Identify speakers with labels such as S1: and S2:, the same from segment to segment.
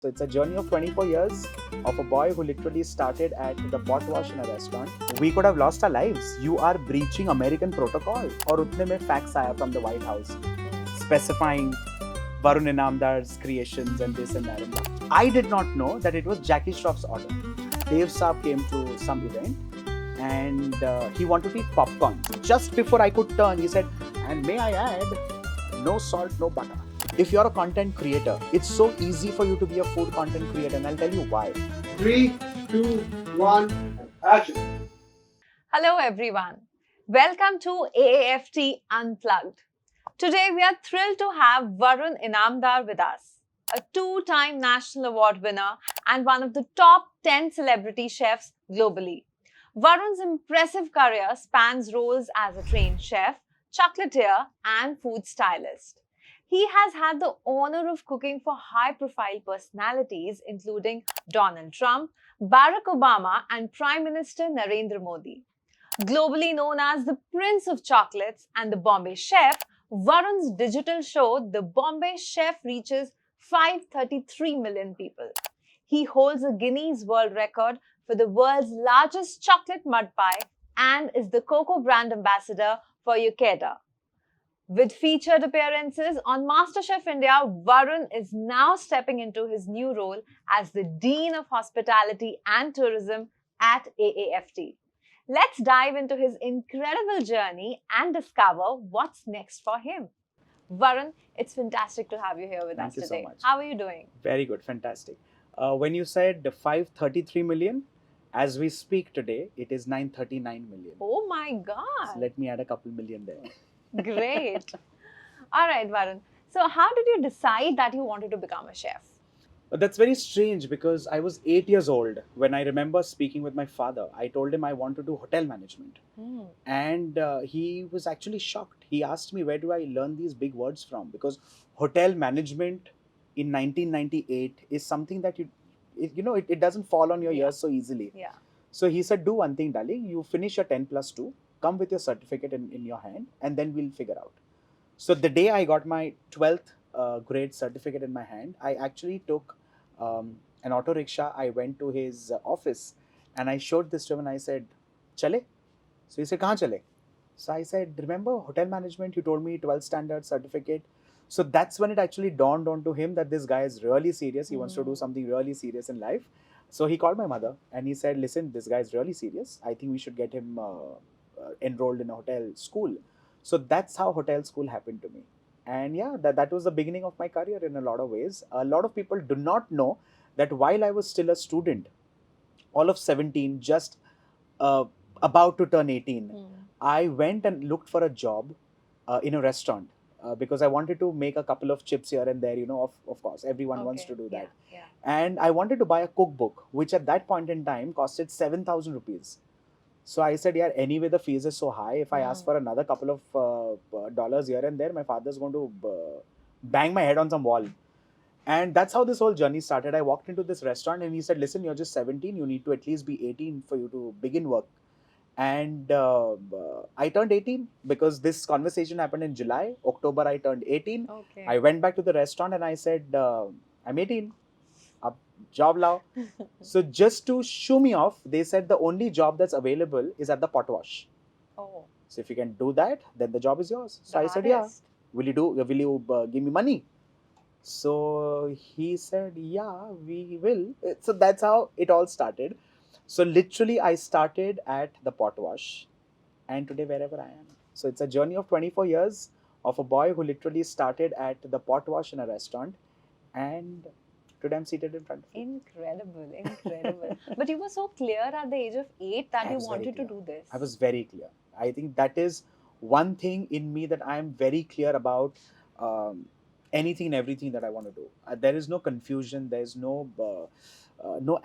S1: So it's a journey of 24 years of a boy who literally started at the pot wash in a restaurant. We could have lost our lives. You are breaching American protocol. और उतने में fax आया from the White House specifying Varun Inamdar's creations and this and that and that. I did not know that it was Jackie Shroff's order. Dave Saab came to some event and he wanted to eat popcorn. Just before I could turn, he said, and may I add, no salt, no butter. If you're a content creator, it's so easy for you to be a food content creator, and I'll tell you why.
S2: 3, 2, 1, action.
S3: Hello everyone. Welcome to AAFT Unplugged. Today we are thrilled to have Varun Inamdar with us, a two-time national award winner and one of the top 10 celebrity chefs globally. Varun's impressive career spans roles as a trained chef, chocolatier and food stylist. He has had the honor of cooking for high-profile personalities including Donald Trump, Barack Obama and Prime Minister Narendra Modi. Globally known as the Prince of Chocolates and the Bombay Chef, Varun's digital show, The Bombay Chef, reaches 533 million people. He holds a Guinness World Record for the world's largest chocolate mud pie and is the Cocoa brand ambassador for Ukeda. With featured appearances on MasterChef India, Varun is now stepping into his new role as the Dean of Hospitality and Tourism at AAFT. Let's dive into his incredible journey and discover what's next for him. Varun, it's fantastic to have you here with us
S1: Thank you
S3: today.
S1: so much.
S3: How are you doing?
S1: Very good, fantastic. When you said 533 million, as we speak today, it is 939 million.
S3: Oh my God.
S1: So let me add a couple million there.
S3: Great. All right, Varun. So how did you decide that you wanted to become a chef?
S1: But that's very strange because I was 8 years old when I remember speaking with my father. I told him I want to do hotel management. And he was actually shocked. He asked me, where do I learn these big words from? Because hotel management in 1998 is something that it doesn't fall on your ears so easily.
S3: Yeah.
S1: So he said, do one thing, darling. You finish your 10 plus 2, come with your certificate in your hand, and then we'll figure out. So the day I got my 12th grade certificate in my hand, I actually took an auto rickshaw. I went to his office and I showed this to him and I said, Chale? So he said, Kahan chale? So I said, remember hotel management, you told me 12th standard certificate. So that's when it actually dawned onto him that this guy is really serious. He wants to do something really serious in life. So he called my mother and he said, listen, this guy is really serious. I think we should get him enrolled in a hotel school. So that's how hotel school happened to me. And yeah, that was the beginning of my career in a lot of ways. A lot of people do not know that while I was still a student, all of 17, just about to turn 18, I went and looked for a job in a restaurant because I wanted to make a couple of chips here and there, of course, everyone wants to do that.
S3: Yeah.
S1: And I wanted to buy a cookbook, which at that point in time costed 7,000 rupees. So I said, yeah, anyway, the fees is so high. If I ask for another couple of dollars here and there, my father's going to bang my head on some wall. And that's how this whole journey started. I walked into this restaurant and he said, listen, you're just 17. You need to at least be 18 for you to begin work. And I turned 18 because this conversation happened in July. October, I turned 18.
S3: Okay.
S1: I went back to the restaurant and I said, I'm 18. Job lao. So just to shoo me off, they said the only job that's available is at the pot wash.
S3: Oh.
S1: So if you can do that, then the job is yours. So I said, yeah. Will you give me money? So he said, yeah, we will. So that's how it all started. So literally I started at the pot wash and today wherever I am. So it's a journey of 24 years of a boy who literally started at the pot wash in a restaurant and today I'm seated in front of you.
S3: Incredible. But you were so clear at the age of 8 that you wanted to do this.
S1: I was very clear. I think that is one thing in me that I am very clear about anything and everything that I want to do. There is no confusion. There is no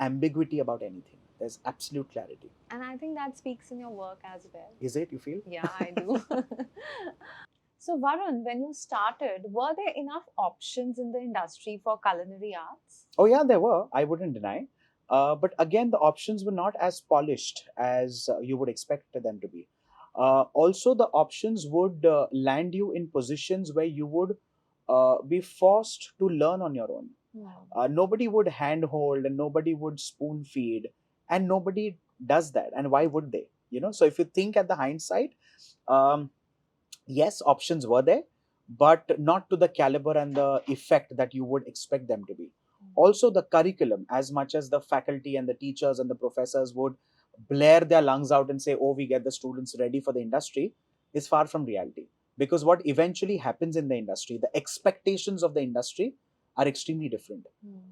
S1: ambiguity about anything. There's absolute clarity.
S3: And I think that speaks in your work as well.
S1: Is it? You feel?
S3: Yeah, I do. So Varun, when you started, were there enough options in the industry for culinary arts?
S1: Oh yeah, there were. I wouldn't deny. But again, the options were not as polished as you would expect them to be. Also, the options would land you in positions where you would be forced to learn on your own. Nobody would handhold and nobody would spoon feed, and nobody does that. And why would they? So if you think at the hindsight, um, yes, options were there, but not to the caliber and the effect that you would expect them to be. Also, the curriculum, as much as the faculty and the teachers and the professors would blare their lungs out and say, oh, we get the students ready for the industry, is far from reality. Because what eventually happens in the industry, the expectations of the industry are extremely different.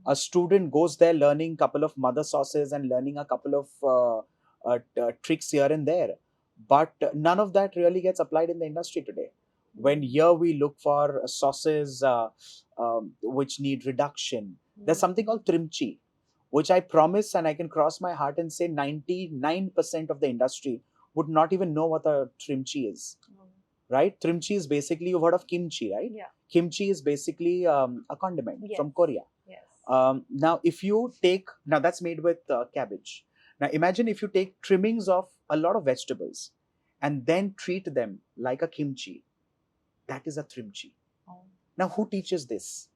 S1: A student goes there learning a couple of mother sauces and learning a couple of tricks here and there, but none of that really gets applied in the industry today. When here we look for sauces which need reduction, there's something called trimchi, which I promise and I can cross my heart and say 99% of the industry would not even know what a trimchi is. Right? Trimchi is basically, you've heard of kimchi, right?
S3: Yeah.
S1: Kimchi is basically a condiment from Korea.
S3: Yes.
S1: Now, if you take, now that's made with cabbage. Now, imagine if you take trimmings of a lot of vegetables and then treat them like a kimchi. That is a trimchi.
S3: Oh.
S1: Now, who teaches this?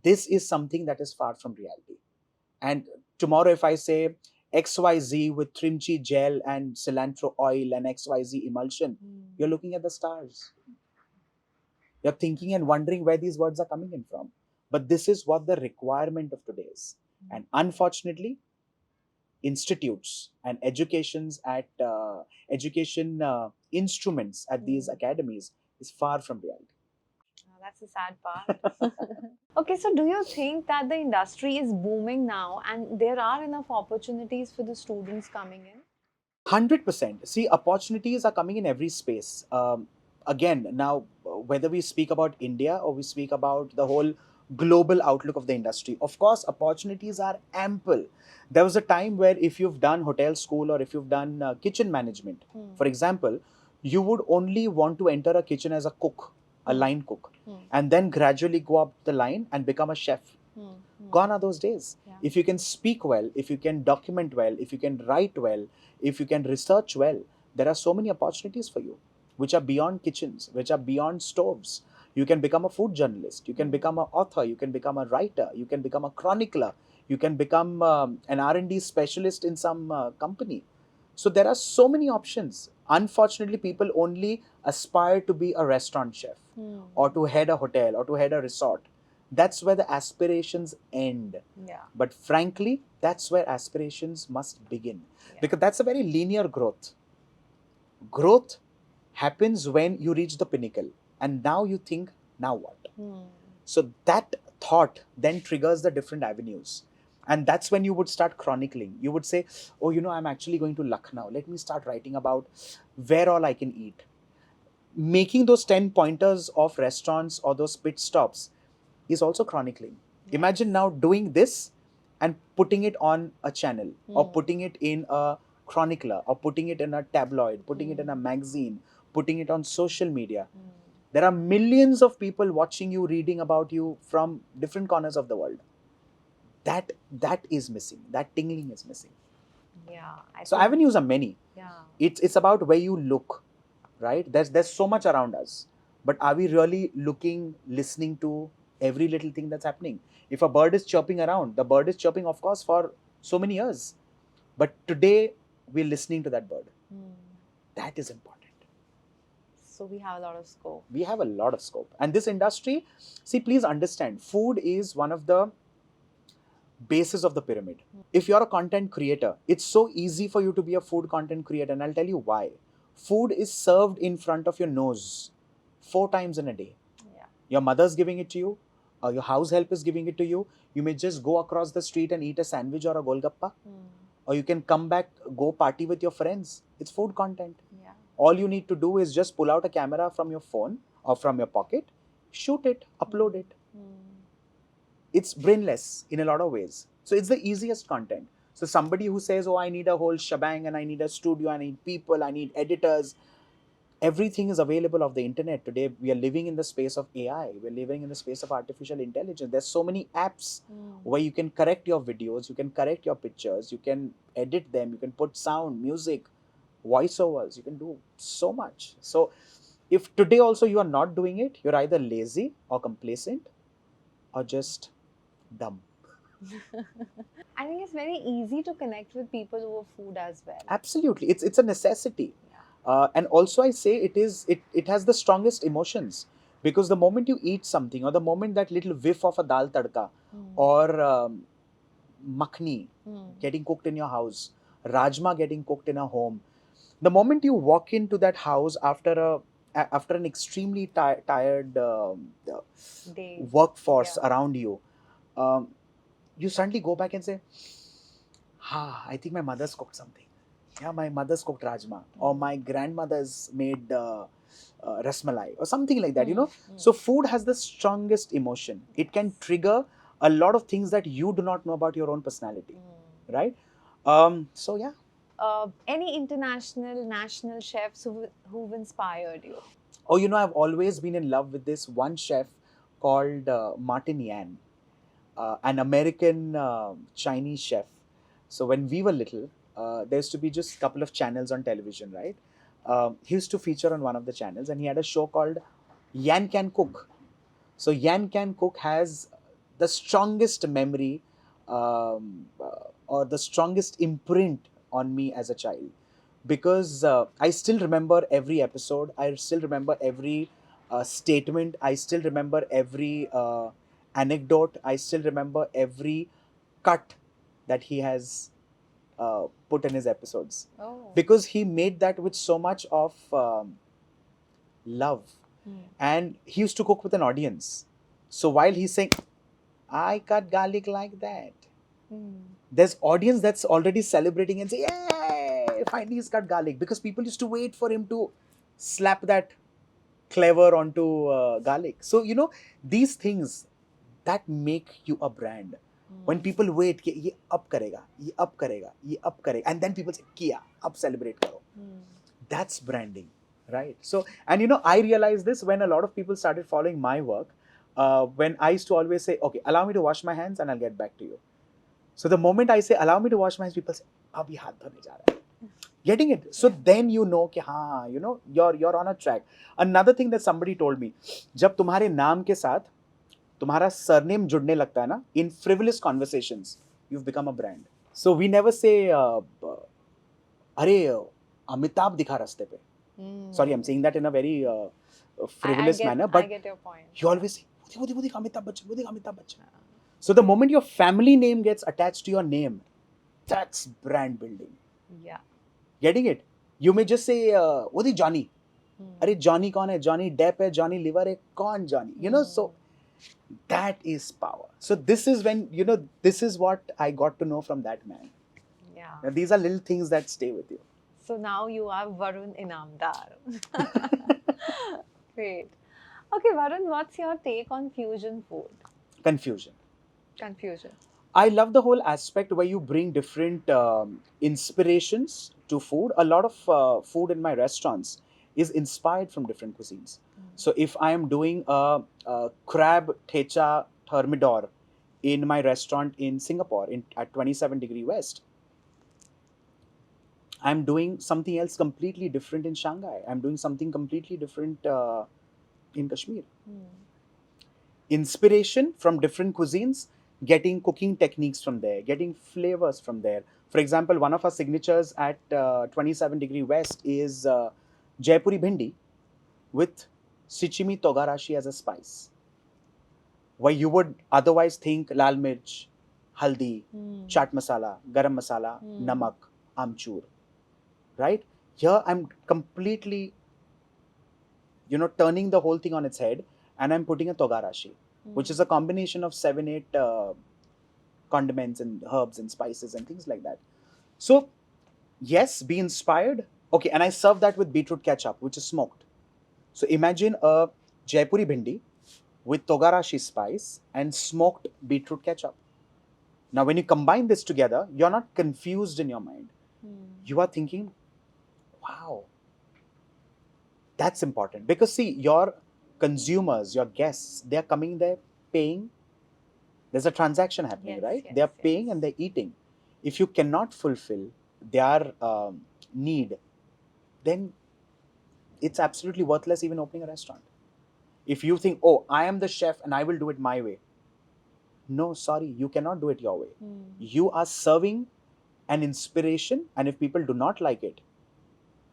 S1: This is something that is far from reality. And tomorrow, if I say XYZ with trimchi gel and cilantro oil and XYZ emulsion, you're looking at the stars. You're thinking and wondering where these words are coming in from. But this is what the requirement of today is. And unfortunately, institutes and education instruments at these academies is far from reality.
S3: That's the sad part. Okay, so do you think that the industry is booming now and there are enough opportunities for the students coming in?
S1: 100%. See, opportunities are coming in every space. Again, now, whether we speak about India or we speak about the whole global outlook of the industry, of course, opportunities are ample. There was a time where if you've done hotel school or if you've done kitchen management, for example, you would only want to enter a kitchen as a cook, a line cook, and then gradually go up the line and become a chef. Gone are those days.
S3: Yeah.
S1: If you can speak well, if you can document well, if you can write well, if you can research well, there are so many opportunities for you, which are beyond kitchens, which are beyond stoves. You can become a food journalist, you can become an author, you can become a writer, you can become a chronicler, you can become an R&D specialist in some company. So there are so many options. Unfortunately, people only aspire to be a restaurant chef or to head a hotel or to head a resort. That's where the aspirations end.
S3: Yeah.
S1: But frankly, that's where aspirations must begin.
S3: Yeah.
S1: Because that's a very linear growth. Growth happens when you reach the pinnacle. And now you think, now what? So that thought then triggers the different avenues. And that's when you would start chronicling. You would say, oh, I'm actually going to Lucknow. Let me start writing about where all I can eat. Making those 10 pointers of restaurants or those pit stops is also chronicling. Yes. Imagine now doing this and putting it on a channel or putting it in a chronicler or putting it in a tabloid, putting it in a magazine, putting it on social media. There are millions of people watching you, reading about you from different corners of the world. That is missing. That tingling is missing.
S3: Yeah.
S1: So avenues are many.
S3: Yeah.
S1: It's about where you look, right? There's so much around us. But are we really looking, listening to every little thing that's happening? If a bird is chirping around, the bird is chirping, of course, for so many years. But today, we're listening to that bird. That is important.
S3: So we have a lot of scope.
S1: We have a lot of scope. And this industry, see, please understand, food is one of the bases of the pyramid. If you're a content creator, it's so easy for you to be a food content creator. And I'll tell you why. Food is served in front of your nose 4 times in a day.
S3: Yeah.
S1: Your mother's giving it to you, or your house help is giving it to you. You may just go across the street and eat a sandwich or a golgappa. Or you can come back, go party with your friends. It's food content.
S3: Yeah.
S1: All you need to do is just pull out a camera from your phone or from your pocket, shoot it, upload it. It's brainless in a lot of ways. So it's the easiest content. So somebody who says, oh, I need a whole shebang and I need a studio, I need people, I need editors. Everything is available of the internet today. We are living in the space of AI. We're living in the space of artificial intelligence. There's so many apps where you can correct your videos, you can correct your pictures, you can edit them, you can put sound, music, voiceovers, you can do so much. So if today also you are not doing it, you're either lazy or complacent or just dumb.
S3: I think it's very easy to connect with people over food as well.
S1: Absolutely, it's a necessity.
S3: Yeah.
S1: And also I say it has the strongest emotions, because the moment you eat something, or the moment that little whiff of a dal tadka, or makhni getting cooked in your house, rajma getting cooked in a home, the moment you walk into that house after after an extremely tired
S3: Day.
S1: workforce
S3: Yeah.
S1: around you, um, you suddenly go back and say, I think my mother's cooked something. Yeah, my mother's cooked rajma, or my grandmother's made rasmalai, or something like that, you know. So food has the strongest emotion. It can trigger a lot of things that you do not know about your own personality, right? So yeah.
S3: Any international, national chefs who've inspired you?
S1: Oh, you know, I've always been in love with this one chef called Martin Yan, an American Chinese chef. So when we were little, there used to be just a couple of channels on television, right? He used to feature on one of the channels, and he had a show called Yan Can Cook. So Yan Can Cook has the strongest memory, or the strongest imprint on me as a child, because I still remember every episode. I still remember every statement. I still remember every anecdote. I still remember every cut that he has put in his episodes,
S3: Oh.
S1: because he made that with so much of love, and he used to cook with an audience. So while he's saying, I cut garlic like that, there's audience that's already celebrating and say, yay, finally he's cut garlic, because people used to wait for him to slap that clever onto garlic. So you know, these things that make you a brand. When people wait कि ये अब करेगा, ये अब करेगा, ये अब करेगा, and then people say किया, अब celebrate करो. That's branding, right? So, and you know, I realized this when a lot of people started following my work. When I used to always say, okay, allow me to wash my hands and I'll get back to you. So the moment I say, allow me to wash my hands, people say, abhi haath dhone ja raha hai. Getting it? So then you know कि हाँ, you know, you're on a track. Another thing that somebody told me, जब तुम्हारे नाम के साथ तुम्हारा surname जुड़ने लगता है ना, in frivolous conversations, you've become a brand. So we never say, अरे अमिताभ दिखा रास्ते पे. Sorry, I'm saying that in a very frivolous manner, but
S3: I get your point.
S1: you always say, वो देख अमिताभ बच्चन, वो देख Amitabh Bachchan. So the moment your family name gets attached to your name, that's brand building.
S3: Yeah.
S1: Getting it? You may just say, वो देख Johnny. अरे Johnny कौन है? Johnny Depp है, Johnny Liver है, कौन Johnny? You know, so that is power. So this is when, you know, this is what I got to know from that man.
S3: Yeah.
S1: Now, these are little things that stay with you.
S3: So now you are Varun Inamdar. Great. Okay, Varun, what's your take on fusion food?
S1: Confusion.
S3: Confusion.
S1: I love the whole aspect where you bring different inspirations to food. A lot of food in my restaurants is inspired from different cuisines. So if I am doing a crab thecha thermidor in my restaurant in Singapore at 27 degree west, I'm doing something else completely different in Shanghai. I'm doing something completely different in Kashmir. Inspiration from different cuisines, getting cooking techniques from there, getting flavors from there. For example, one of our signatures at 27 degree west is Jaipuri bhindi with Sichimi Togarashi as a spice, where you would otherwise think lal mirch, haldi, chaat masala, garam masala, namak, amchur, right? Here I'm completely, you know, turning the whole thing on its head, and I'm putting a togarashi, which is a combination of 7-8 condiments and herbs and spices and things like that. So yes, be inspired. Okay, and I serve that with beetroot ketchup, which is smoked. So imagine a Jaipuri bhindi with togarashi spice and smoked beetroot ketchup. Now when you combine this together, you're not confused in your mind. You are thinking, wow, that's important. Because see, your consumers, your guests, they're coming there paying. There's a transaction happening,
S3: Yes,
S1: right?
S3: yes,
S1: They're paying
S3: yes.
S1: and they're eating. If you cannot fulfill their need, then it's absolutely worthless even opening a restaurant. If you think, oh, I am the chef and I will do it my way, No, sorry, you cannot do it your way. You are serving an inspiration, and if people do not like it,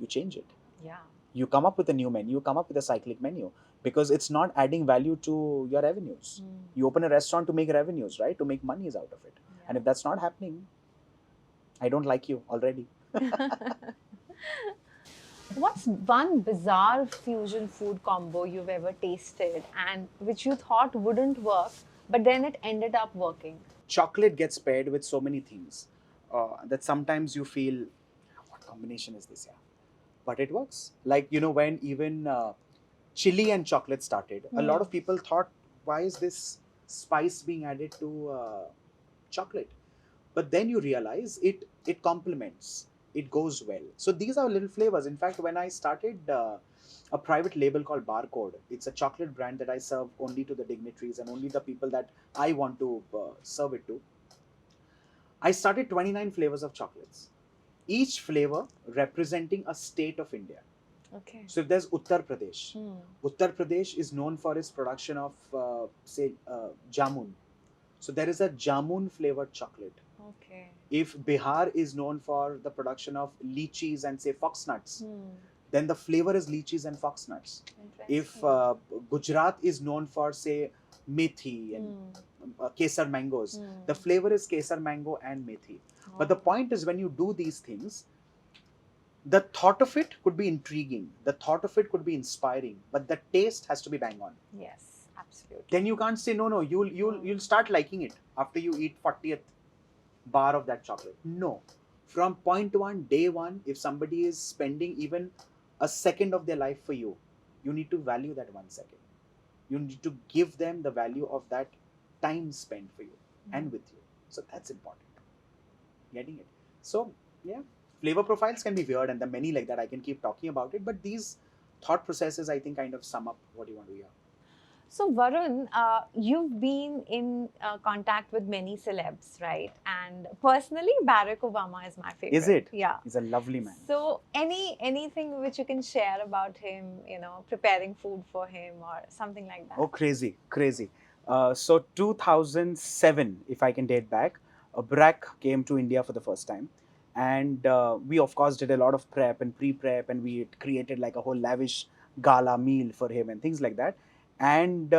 S1: you change it.
S3: Yeah.
S1: You come up with a new menu, you come up with a cyclic menu, because it's not adding value to your revenues. You open a restaurant to make revenues, right? To make monies out of it. And if that's not happening, I don't like you already.
S3: What's one bizarre fusion food combo you've ever tasted and which you thought wouldn't work, but then it ended up working?
S1: Chocolate gets paired with so many things that sometimes you feel, what combination is this? Yeah, but it works. Like, when even chili and chocolate started, a lot of people thought, why is this spice being added to chocolate? But then you realize it complements, it goes well. So these are little flavors. In fact, when I started a private label called Barcode, it's a chocolate brand that I serve only to the dignitaries and only the people that I want to serve it to. I started 29 flavors of chocolates, each flavor representing a state of India.
S3: Okay.
S1: So if there's Uttar Pradesh, Uttar Pradesh is known for its production of, say, jamun. So there is a jamun flavored chocolate.
S3: Okay.
S1: If Bihar is known for the production of lychees and, say, foxnuts, then the flavor is lychees and foxnuts. If Gujarat is known for, say, methi and kesar mangoes, the flavor is kesar mango and methi. But the point is, when you do these things, the thought of it could be intriguing, the thought of it could be inspiring, but the taste has to be bang on.
S3: Yes, absolutely.
S1: Then you can't say no. You'll start liking it after you eat 40th bar of that chocolate. No. From point one, day one, if somebody is spending even a second of their life for you, you need to value that 1 second. You need to give them the value of that time spent for you and with you. So that's important. Getting it. So, yeah, flavor profiles can be weird, and there are many like that. I can keep talking about it, but these thought processes, I think, kind of sum up what you want to hear.
S3: So, Varun, you've been in contact with many celebs, right? And personally, Barack Obama is my favorite.
S1: Is it?
S3: Yeah.
S1: He's a lovely man.
S3: So, anything which you can share about him, preparing food for him or something like that?
S1: Oh, crazy. So 2007, if I can date back, Barack came to India for the first time. And we, of course, did a lot of prep and pre-prep, and we created like a whole lavish gala meal for him and things like that. And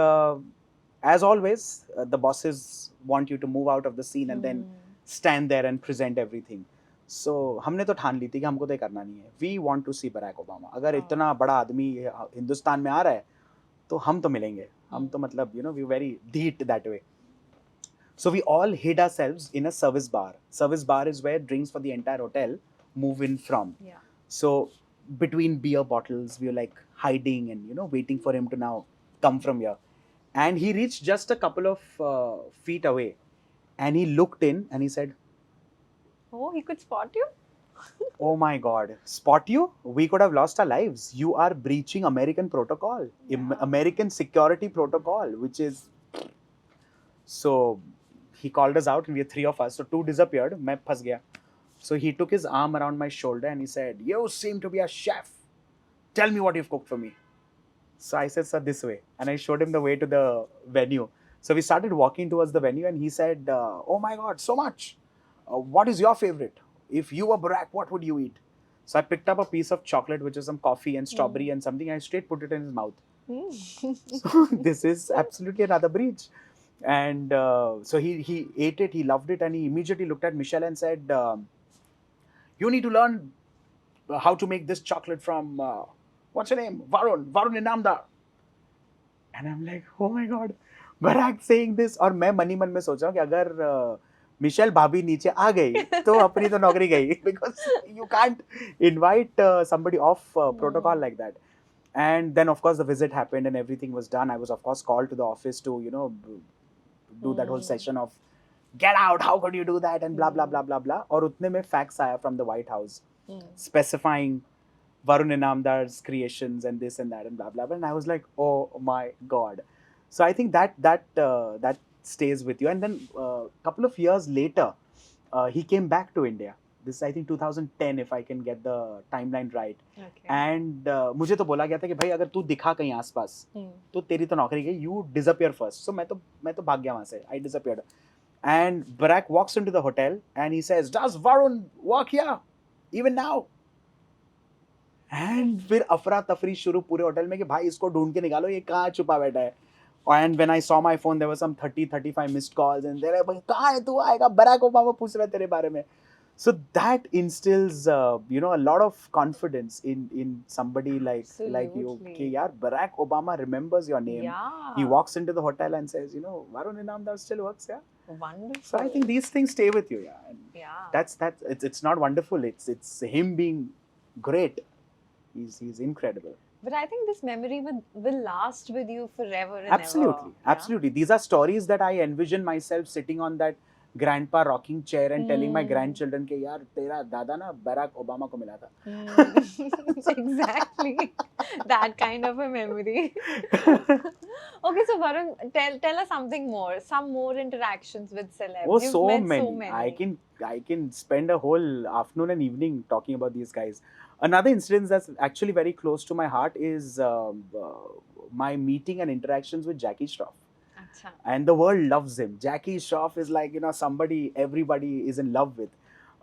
S1: as always, the bosses want you to move out of the scene and then stand there and present everything. So हमने तो ठान ली थी कि हमको तो ये करना नहीं है. We want to see Barack Obama. अगर इतना बड़ा आदमी हिंदुस्तान में आ रहा है, तो हम तो मिलेंगे. हम तो मतलब, we very deep that way. So we all hid ourselves in a service bar. Service bar is where drinks for the entire hotel move in from.
S3: Yeah.
S1: So between beer bottles, we were like hiding and, waiting for him to now come from here. And he reached just a couple of feet away. And he looked in and he said,
S3: Oh, he could spot you?
S1: oh my God, spot you? We could have lost our lives. You are breaching American protocol, American security protocol, which is... So he called us out and we were 3 of us. So 2 disappeared. Main phas gaya. So he took his arm around my shoulder and he said, you seem to be a chef. Tell me what you've cooked for me. So I said, sir, this way. And I showed him the way to the venue. So we started walking towards the venue and he said, oh my God, so much. What is your favorite? If you were Barack, what would you eat? So I picked up a piece of chocolate, which is some coffee and strawberry and something. I straight put it in his mouth. So this is absolutely another breach. And so he ate it, he loved it, and he immediately looked at Michelle and said, you need to learn how to make this chocolate from, what's your name? Varun Inamdar. And I'm like, oh my God, Barack saying this. और मैं money मन में सोच रहा हूँ कि अगर Michel भाभी नीचे आ गई तो अपनी तो नौकरी गई, because you can't invite somebody off protocol like that. And then, of course, the visit happened and everything was done. I was, of course, called to the office to, do that whole session of get out, how could you do that, and blah, blah, blah, blah, blah. और उतने में fax आया from the White House specifying Varun Inamdar's creations and this and that and blah, blah, blah. And I was like, oh my God. So I think that stays with you. And then a couple of years later, he came back to India. This is I think 2010 if I can get the timeline right.
S3: Okay.
S1: And मुझे तो बोला गया था कि भाई अगर तू दिखा कहीं आसपास तो तेरी तो नौकरी गई, you disappear first. So मैं तो भाग गया वहाँ से. I disappeared. And Barack walks into the hotel and he says, "Does Varun work here even now?" And फिर अफरा तफरी शुरू पूरे होटल में कि भाई इसको ढूंढ के निकालो, ये कहाँ छुपा बैठा है. And when I saw my phone, there were some 30-35 missed calls, and they're like, कहाँ है तू, आएगा, बराक ओबामा पूछ रहा है तेरे बारे में. So that instills, a lot of confidence in somebody like you.
S3: Absolutely.
S1: कि यार Barack Obama remembers your name.
S3: Yeah.
S1: He walks into the hotel and says, Varun Inamdar still works here.
S3: Wonderful.
S1: So I think these things stay with you, yeah. And
S3: Yeah.
S1: that's it's not wonderful. It's him being great. He's incredible.
S3: But I think this memory will last with you forever and
S1: Absolutely,
S3: ever.
S1: absolutely. These are stories that I envision myself sitting on that grandpa rocking chair and telling my grandchildren कि यार तेरा दादा ना Barack Obama को मिला था.
S3: Exactly. That kind of a memory. Okay, so Varun, tell us something more. Some more interactions with celebs.
S1: Oh,
S3: You've
S1: so
S3: met
S1: many.
S3: so many.
S1: I can spend a whole afternoon and evening talking about these guys. Another incident that's actually very close to my heart is my meeting and interactions with Jackie Shroff.
S3: Acha.
S1: And the world loves him. Jackie Shroff is like, somebody everybody is in love with.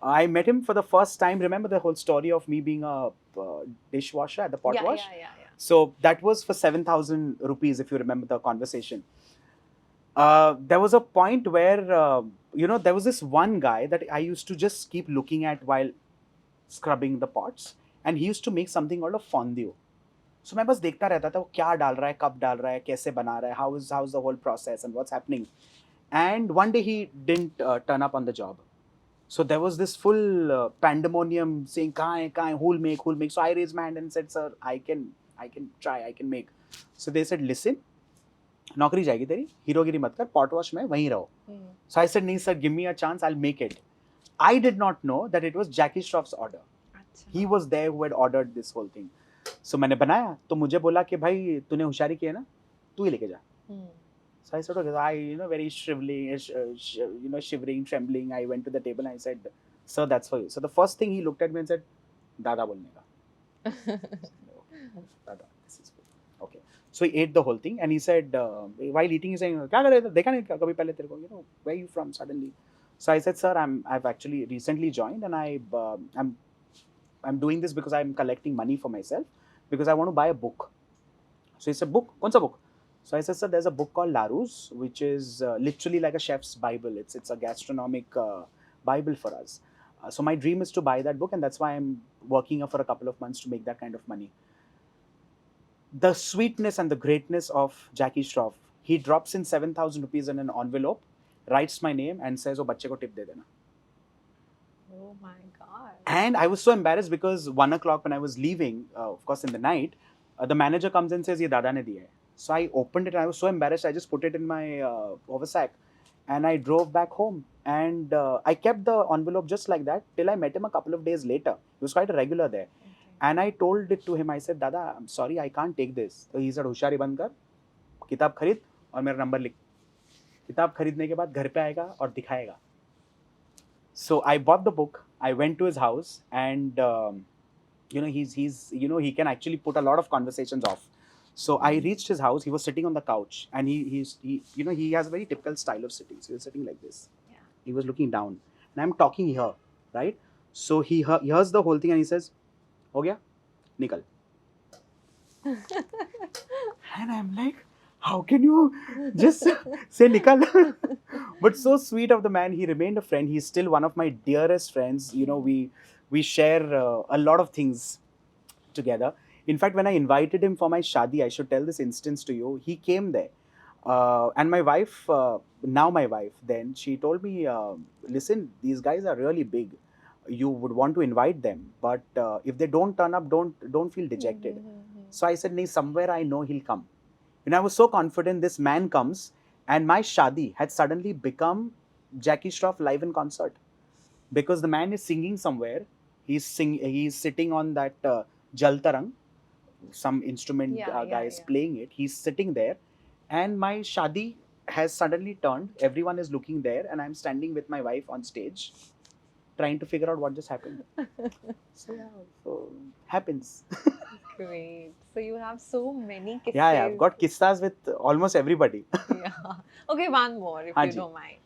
S1: I met him for the first time. Remember the whole story of me being a dishwasher at the pot wash?
S3: Yeah.
S1: So that was for 7,000 rupees, if you remember the conversation. There was a point where, there was this one guy that I used to just keep looking at while scrubbing the pots. And he used to make something called a fondue. So मैं बस देखता रहता था वो क्या डाल रहा है, कब डाल रहा है, कैसे बना रहा है, how's the whole process and what's happening. And one day he didn't turn up on the job. So there was this full pandemonium saying कहाँ है, who'll make. So I raised my hand and said, sir, I can try, I can make. So they said, listen, नौकरी जाएगी तेरी, हीरोगिरी मत कर, pot wash में वहीं रहो. So I said, नहीं sir, give me a chance, I'll make it. I did not know that it was Jackie Shroff's order. He was there who had ordered this whole thing. So मैंने बनाया तो मुझे बोला कि भाई तूने होशियारी की है ना, तू ही लेके जा. So I said, okay. So I, very shivering, trembling, I went to the table and I said, sir, that's for you. So the first thing he looked at me and said, Dada bolne ka. Dada, this is good. Okay. So he ate the whole thing and he said, while eating, he's saying, क्या कर रहे थे? देखा नहीं कभी पहले तेरे को? Where are you from suddenly? So I said, sir, I've actually recently joined and I'm doing this because I'm collecting money for myself because I want to buy a book. So he said, book? कौन सा book? So I said, sir, there's a book called Larousse, which is literally like a chef's Bible. It's a gastronomic Bible for us. So my dream is to buy that book, and that's why I'm working for a couple of months to make that kind of money. The sweetness and the greatness of Jackie Shroff. He drops in 7,000 rupees in an envelope, writes my name, and says, "Oh, बच्चे को tip दे देना."
S3: Oh my God.
S1: And I was so embarrassed because 1 o'clock when I was leaving, of course in the night, the manager comes and says, "ये दादा ने दिया है." So I opened it and I was so embarrassed. I just put it in my oversack and I drove back home. And I kept the envelope just like that till I met him a couple of days later. He was quite a regular there. Okay. And I told it to him. I said, Dada, I'm sorry, I can't take this. So he said, होशियारी बंद कर, किताब खरीद और मेरा number लिख. किताब खरीदने के बाद घर पे आएगा और दिखाएगा. So I bought the book. I went to his house and he's he can actually put a lot of conversations off. So I reached his house. He was sitting on the couch, and he has a very typical style of sitting. So he was sitting like this. Yeah. He was looking down, and I'm talking here, right? So he hears the whole thing, and he says, "हो गया, निकल." And I'm like, how can you just say nikal? But so sweet of the man. He remained a friend. He's still one of my dearest friends. We share a lot of things together. In fact, when I invited him for my shadi, I should tell this instance to you. He came there, and my wife, now my wife, then she told me, "Listen, these guys are really big. You would want to invite them, but if they don't turn up, don't feel dejected." So I said, "Nee, somewhere I know he'll come." And I was so confident. This man comes, and my shadi had suddenly become Jackie Shroff live in concert because the man is singing somewhere. He's sitting on that jal tarang. Some instrument guy is playing it. He's sitting there, and my shadi has suddenly turned. Everyone is looking there, and I'm standing with my wife on stage, trying to figure out what just happened. So yeah, so happens.
S3: Great. So you have so many kisses.
S1: Yeah, I've got kissas with almost everybody.
S3: Yeah. Okay, one more if
S1: Haan
S3: you
S1: ji.
S3: don't mind.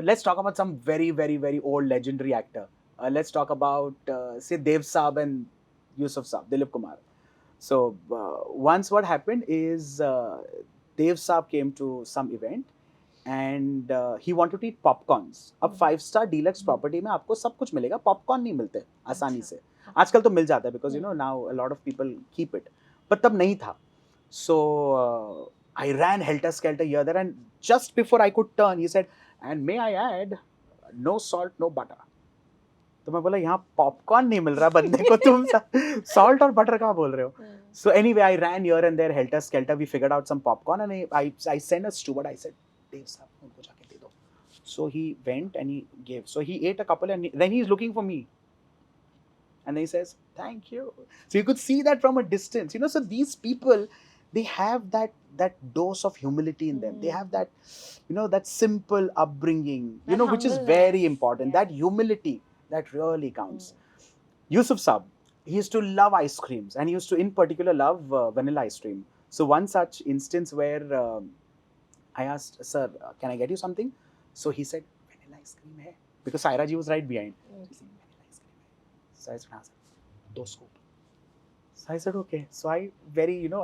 S1: Let's talk about some very, very, very old legendary actor. Let's talk about, say, Dev Saab and Yusuf Saab, Dilip Kumar. So, once what happened is Dev Saab came to some event and he wanted to eat popcorns. अब 5-star deluxe property में आपको सब कुछ मिलेगा, popcorn नहीं मिलते आसानी से. आजकल तो मिल जाता है because you know now a lot of people keep it. But तब नहीं था. So I ran helter skelter here there, and just before I could turn, he said, "And may I add, no salt, no butter." तो मैं बोला यहाँ popcorn नहीं मिल रहा बंदे को, तुम सॉल्ट और बटर कहाँ बोल रहे हो? So anyway, I ran here and there helter skelter. We figured out some popcorn and I sent a steward. I said, "Dev साहब उनको जाके दे दो." So he went and he gave. So he ate a couple and then he's looking for me. And then he says, "Thank you." So you could see that from a distance. You know, so these people, they have that dose of humility in them. They have that, you know, that simple upbringing, you
S3: That
S1: know, which is
S3: humbleness.
S1: very important.
S3: Yeah.
S1: That humility, that really counts. Yusuf Saab, he used to love ice creams and he used to, in particular, love vanilla ice cream. So one such instance where I asked, "Sir, can I get you something?" So he said, "Vanilla ice cream hai." Because Saira ji was right behind. He said, "Vanilla ice cream hai." So I said, "हाँ sir, 2 scoop." So I said, "Okay." So I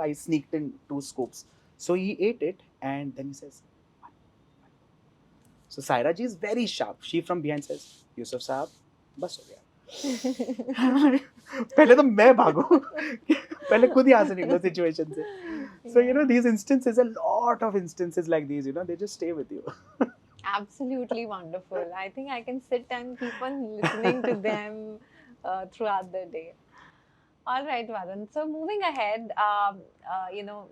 S1: I sneaked in 2 scoops. So he ate it and then he says, "One, one." So Saira ji is very sharp. She from behind says, "Yusuf Saab, बस हो गया." पहले तो मैं भागूं, पहले खुद यहाँ से निकलो सिचुएशन से. So you know these instances, a lot of instances like these, you know, they just stay with you.
S3: Absolutely wonderful. I think I can sit and keep on listening to them throughout the day. All right, Varun. So moving ahead,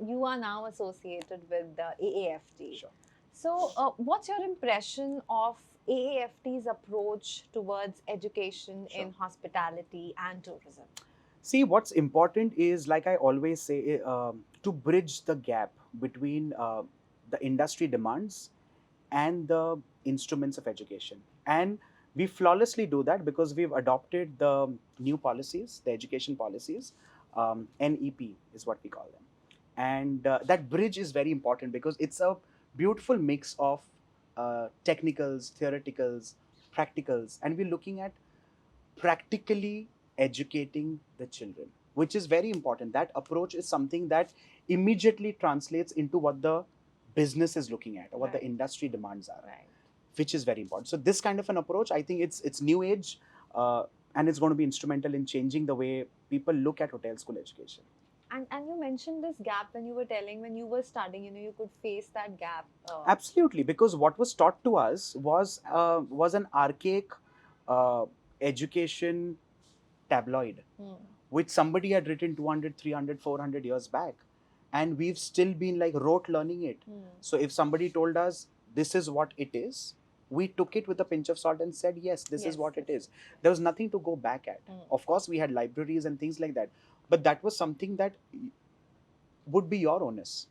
S3: you are now associated with the AAFT.
S1: Sure.
S3: So what's your impression of AAFT's approach towards education
S1: Sure.
S3: in hospitality and tourism?
S1: See, what's important is, like I always say, to bridge the gap between the industry demands and the instruments of education. And we flawlessly do that because we've adopted the new policies, the education policies. NEP is what we call them. And that bridge is very important because it's a beautiful mix of technicals, theoreticals, practicals, and we're looking at practically educating the children, which is very important. That approach is something that immediately translates into what the business is looking at or what the
S3: Right.
S1: industry demands are,
S3: Right.
S1: which is very important. So this kind of an approach, I think it's new age, and it's going to be instrumental in changing the way people look at hotel school education.
S3: And you mentioned this gap when you were telling when you were studying, you could face that gap.
S1: Absolutely, because what was taught to us was an archaic education tabloid, which somebody had written 200, 300, 400 years back. And we've still been like rote learning it. So if somebody told us this is what it is, we took it with a pinch of salt and said, yes, this is what it is. There was nothing to go back at. Of course, we had libraries and things like that. But that was something that would be your onus.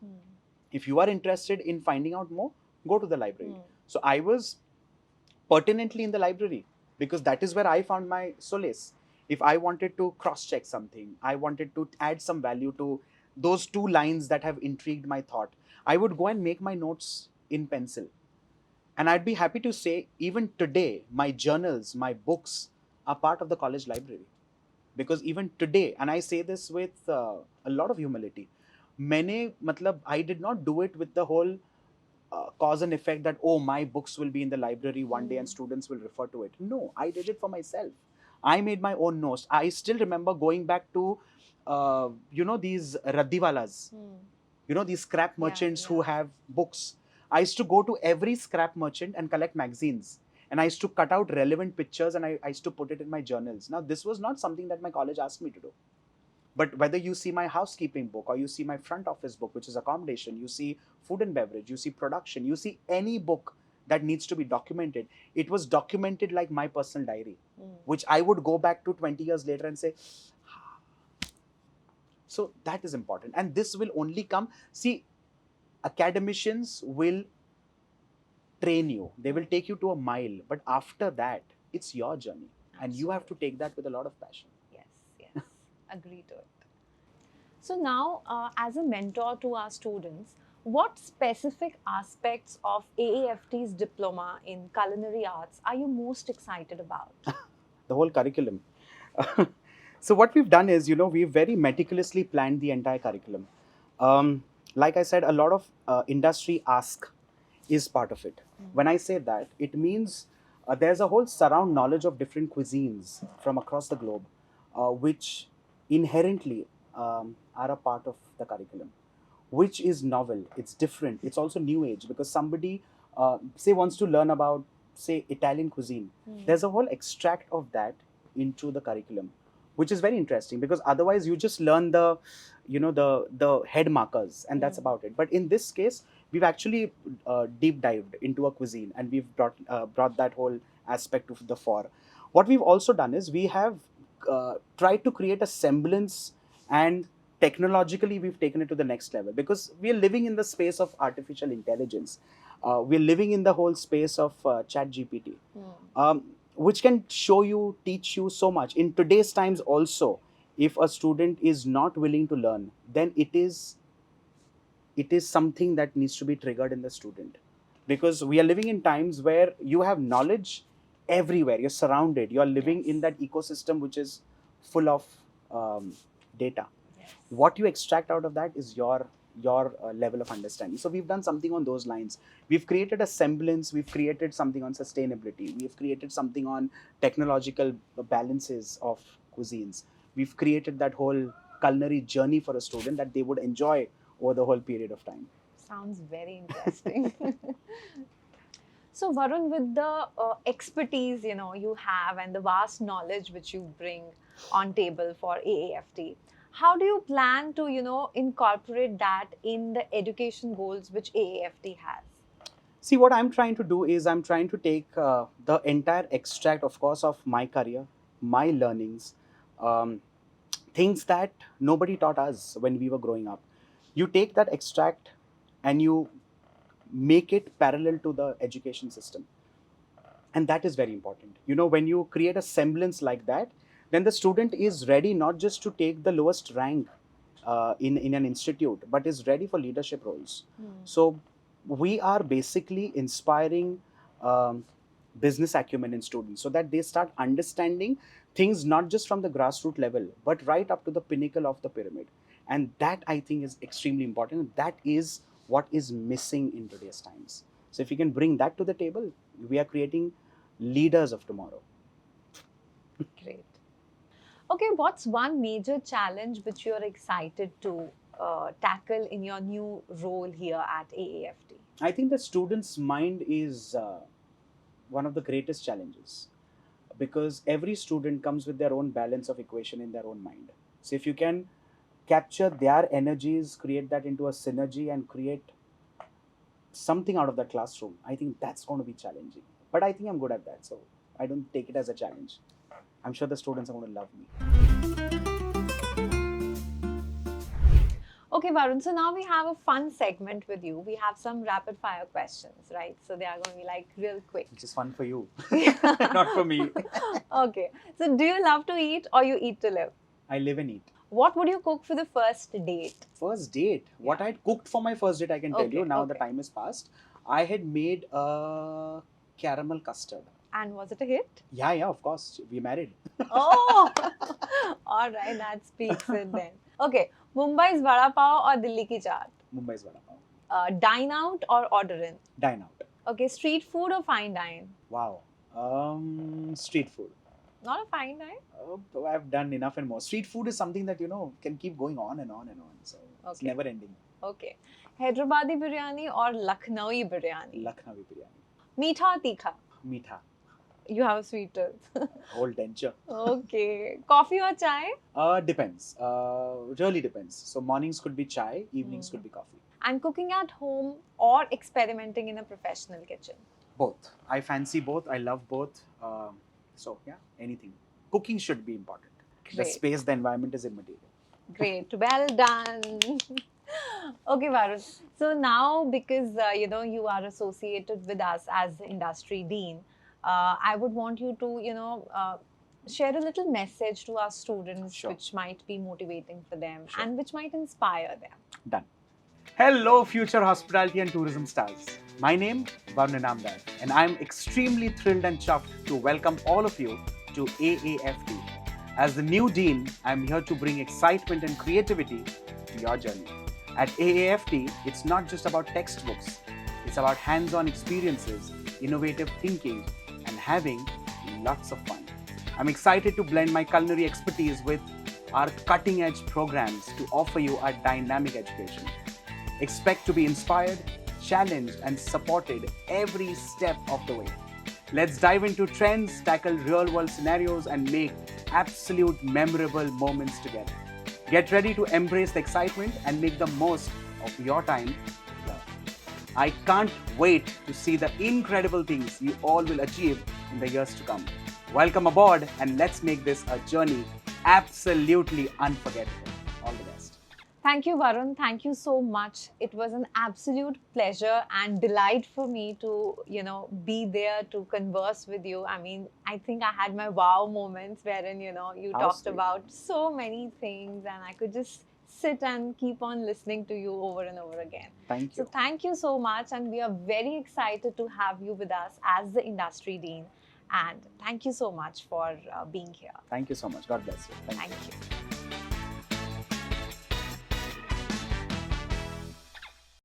S1: If you are interested in finding out more, go to the library. So I was pertinently in the library because that is where I found my solace. If I wanted to cross-check something, I wanted to add some value to those 2 lines that have intrigued my thought, I would go and make my notes in pencil. And I'd be happy to say, even today, my journals, my books are part of the college library. Because even today, and I say this with a lot of humility, I did not do it with the whole cause and effect that, oh, my books will be in the library one day and students will refer to it. No, I did it for myself. I made my own notes. I still remember going back to, these raddiwalas, these scrap merchants who have books. I used to go to every scrap merchant and collect magazines. And I used to cut out relevant pictures and I used to put it in my journals. Now, this was not something that my college asked me to do. But whether you see my housekeeping book or you see my front office book, which is accommodation, you see food and beverage, you see production, you see any book that needs to be documented, it was documented like my personal diary, which I would go back to 20 years later and say, so that is important. And this will only come, see, academicians will train you. They will take you to a mile, but after that, it's your journey, and you have to take that with a lot of passion.
S3: Yes, yes, agree to it. So now, as a mentor to our students, what specific aspects of AAFT's diploma in culinary arts are you most excited about?
S1: The whole curriculum. So what we've done is, we've very meticulously planned the entire curriculum. Like I said, a lot of industry ask is part of it. When I say that, it means there's a whole surround knowledge of different cuisines from across the globe, which inherently are a part of the curriculum, which is novel. It's different. It's also new age, because somebody, say, wants to learn about, say, Italian cuisine. There's a whole extract of that into the curriculum, which is very interesting, because otherwise you just learn the head markers, and that's about it. But in this case, we've actually deep dived into a cuisine, and we've brought that whole aspect to the fore. What we've also done is we have tried to create a semblance, and technologically we've taken it to the next level, because we are living in the space of artificial intelligence. We're living in the whole space of chat gpt, which can show you, teach you so much in today's times also. If a student is not willing to learn, then it is something that needs to be triggered in the student, because we are living in times where you have knowledge everywhere. You're surrounded, you're living in that ecosystem which is full of data. What you extract out of that is your level of understanding. So we've done something on those lines. We've created a semblance. We've created something on sustainability. We've created something on technological balances of cuisines. We've created that whole culinary journey for a student that they would enjoy over the whole period of time.
S3: Sounds very interesting. So Varun, with the expertise you have and the vast knowledge which you bring on table for AAFT, how do you plan to incorporate that in the education goals which AAFT has?
S1: See, what I'm trying to do is I'm trying to take the entire extract, of course, of my career, my learnings, um, things that nobody taught us when we were growing up. You take that extract and you make it parallel to the education system. And that is very important. When you create a semblance like that, then the student is ready not just to take the lowest rank in an institute, but is ready for leadership roles. So we are basically inspiring um, business acumen in students, so that they start understanding things not just from the grassroots level, but right up to the pinnacle of the pyramid. And that, I think, is extremely important. That is what is missing in today's times. So if we can bring that to the table, we are creating leaders of tomorrow.
S3: Great. Okay, what's one major challenge which you're excited to tackle in your new role here at AAFT?
S1: I think the student's mind is one of the greatest challenges, because every student comes with their own balance of equation in their own mind. So if you can capture their energies, create that into a synergy, and create something out of the classroom, I think that's going to be challenging. But I think I'm good at that, so I don't take it as a challenge. I'm sure the students are going to love me.
S3: Okay, Varun, so now we have a fun segment with you. We have some rapid fire questions, right? So they are going to be like real quick.
S1: Which is fun for you, not for me.
S3: Okay, so do you love to eat or you eat to live?
S1: I live and eat.
S3: What would you cook for the first date?
S1: First date? What I had cooked for my first date, I can tell you. Now the
S3: Okay.
S1: time has passed. I had made a caramel custard.
S3: And was it a hit?
S1: Yeah, of course. We married.
S3: Oh, all right, that speaks it then. Okay, Mumbai's vada pav or Delhi ki chaat?
S1: Mumbai's vada pav.
S3: Dine out or order in?
S1: Dine out.
S3: Okay, street food or fine dine?
S1: Wow. Street food.
S3: Not a fine dine?
S1: I've done enough and more. Street food is something that, can keep going on and on and on. So it's
S3: Okay.
S1: never ending.
S3: Okay. Hyderabadi biryani or Lucknowi biryani?
S1: Lucknowi biryani.
S3: Meetha or tikha?
S1: Meetha.
S3: You have a sweet tooth.
S1: Whole denture.
S3: Okay. Coffee or chai?
S1: Depends. Really depends. So mornings could be chai, evenings could be coffee.
S3: And cooking at home or experimenting in a professional kitchen?
S1: Both. I fancy both. I love both. So yeah, anything. Cooking should be important. The
S3: Great.
S1: space, the environment is immaterial.
S3: Great. Well done. Okay, Varun. So now, because you are associated with us as the industry dean, I would want you to share a little message to our students,
S1: Sure.
S3: which might be motivating for them
S1: Sure.
S3: and which might inspire them.
S1: Done. Hello, future hospitality and tourism stars. My name Varun Inamdar, and I'm extremely thrilled and chuffed to welcome all of you to AAFT. As the new dean, I'm here to bring excitement and creativity to your journey. At AAFT, it's not just about textbooks, it's about hands on experiences, innovative thinking, and having lots of fun. I'm excited to blend my culinary expertise with our cutting edge programs to offer you a dynamic education. Expect to be inspired, challenged, and supported every step of the way. Let's dive into trends, tackle real world scenarios, and make absolute memorable moments together. Get ready to embrace the excitement and make the most of your time here. I can't wait to see the incredible things you all will achieve in the years to come. Welcome aboard, and let's make this a journey absolutely unforgettable. All the best.
S3: Thank you, Varun. Thank you so much. It was an absolute pleasure and delight for me to, be there to converse with you. I mean, I think I had my wow moments wherein, you
S1: How
S3: talked
S1: sweet.
S3: about so many things and I could just sit and keep on listening to you over and over again.
S1: Thank
S3: So
S1: you.
S3: thank you so much. And we are very excited to have you with us as the industry dean. And thank you so much for being here.
S1: Thank you so much. God bless you. Thank you.
S3: Thank you.